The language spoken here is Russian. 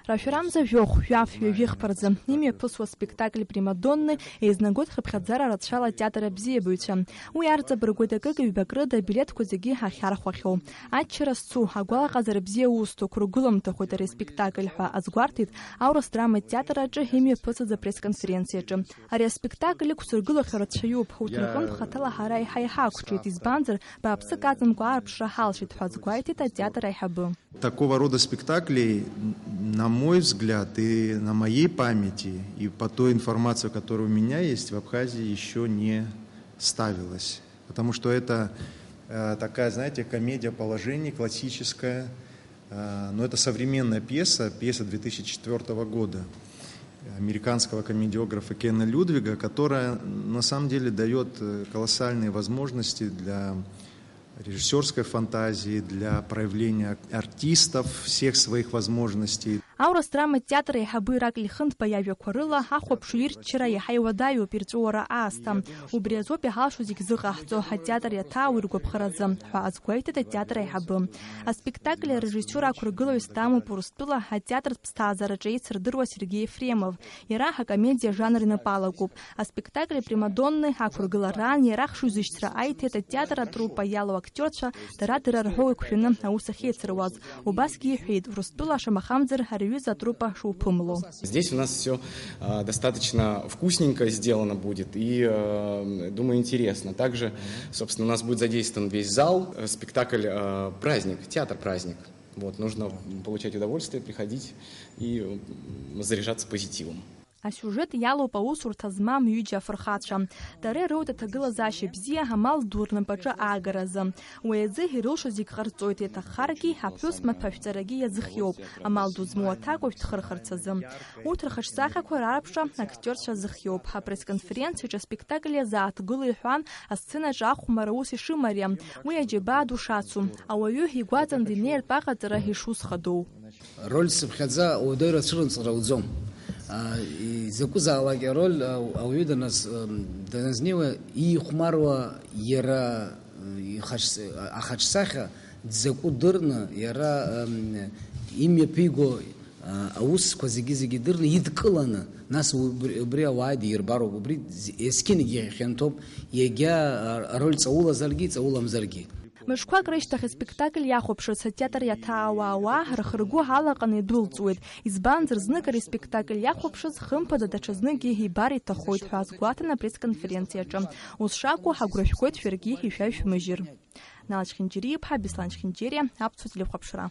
Рашурамза жёх, жёх парза. Ими пусва спектакль Примадонны и изнагод хапхадзара радшала театра бзиебуйча. Уярдza брагодакыг ҩбакрыда билеткқәа зегьы ҳахьархәахьоу. Аччара сцу, агәалаҟазара бзиа усҭо, крыгәыламҭахоит ари аспектакль ҳәа азгәарҭеит Аурыс драматә театр аҿы имҩаԥысыз апресс-конференциаҿы. Ари аспектакль иқәсыргылахьоу рацәаҩуп. Уҭынхынтә хаҭала ҳара иаҳа иҳақәҿиеит, избанзар бааԥсык аҵамкәа аарԥшра ҳалшеит ҳәа азгәеиҭеит атеатр аиҳабы. Такого рода спектаклей, на мой взгляд, и на моей памяти, и по той информации, которая у меня есть, в Абхазии еще не ставилось. Потому что это такая, знаете, комедия положений, классическая, но это современная пьеса 2004 года американского комедиографа Кена Людвига, которая на самом деле дает колоссальные возможности для режиссерской фантазии, для проявления артистов всех своих возможностей. Аурыс драматә театр аиҳабы Иракли Хынҭба иажәақәа рыла ҳахәаԥшҩырччара иаҳа иуадаҩуп ирҵәыуара аасҭа. Убри азоуп иҳалшо зегь зыҟаҳҵо атеатр иаҭаау иргәаԥхаразы ҳәа азгәеиҭеит атеатр аиҳабы. Аспектакль арежиссиор ақәыргылаҩыс дамоуп Урыстәыла атеатртә ԥсҭазаараҿы еицырдыруа Сергей Ефремов. Иара ҳакомедиа жанр инапалагоуп. Аспектакль Примадонны ақәыргылараан иара хшыҩзышьҭра аиҭеит атеатр атруппа иалоу актерцәа дара-дара рҳәоу иқәшәаны аус ахьеицыруаз. Убасгьы иҳәеит Урыстәыла шамахамзар Здесь у нас все достаточно вкусненько сделано будет и, думаю, интересно. Также, собственно, у нас будет задействован весь зал. Спектакль «Праздник», театр-праздник. Вот, нужно получать удовольствие, приходить и заряжаться позитивом. Асюжет иалоуп аусурҭа змам ҩыџьа афырхацәа. Дара ирыуит аҭагылазаашьа бзиа амал ду рнапаҿы аагаразы. Уи азы ирылшо зегь ҟарҵоит, иаҭаххаргьы аԥҳәыс маҭәашәҵарагьы иазыхиоуп, амал ду змоу аҭакәажә дхырхырц азы. Урҭ рхаҿсахьақәа рарԥшра актерцәа зыхиоуп. Апресс-конференциаҿы аспектакль иазааҭгыло иҳәан, асценаҿы ахәмара ус ишымариам, уи аџьабаа ду шацу, ауаҩы игәаҵан инеиртә аҟаҵара ишузхадоу. Роль сыԥхьаӡа ауадаҩ рацәырымҵра уӡом. Закузаалак роль ауаҩы даназнеиуа иихәмаруа иара ахаҿсахьа дзакәу дырны, иара имҩаԥиго аусқәа зегьы дырны идкыланы, нас убри ауаа дирбароуп, убри есқьынагьы ихьанҭоуп, иагьа ароль ҵаулазаргьы ҵауламзаргьы. Мышқәак рышьҭахь аспектакль иахәаԥшырц атеатр иаҭаауа ауаа рхы-ргәы ҳалаҟаны идәылҵуеит. Избанзар знык ари аспектакль иахәаԥшыз хымԥада даҽазныкгьы ибар иҭахоит ҳәа азгәаҭан апресс-конференциаҿы. Ус шакәу ҳагәра шәгоит шәаргьы ишәаҩ шәмыжьыр. Налач Хинџьериԥҳа, Беслан Хинџьериа, Аԥсуа телехәаԥшра.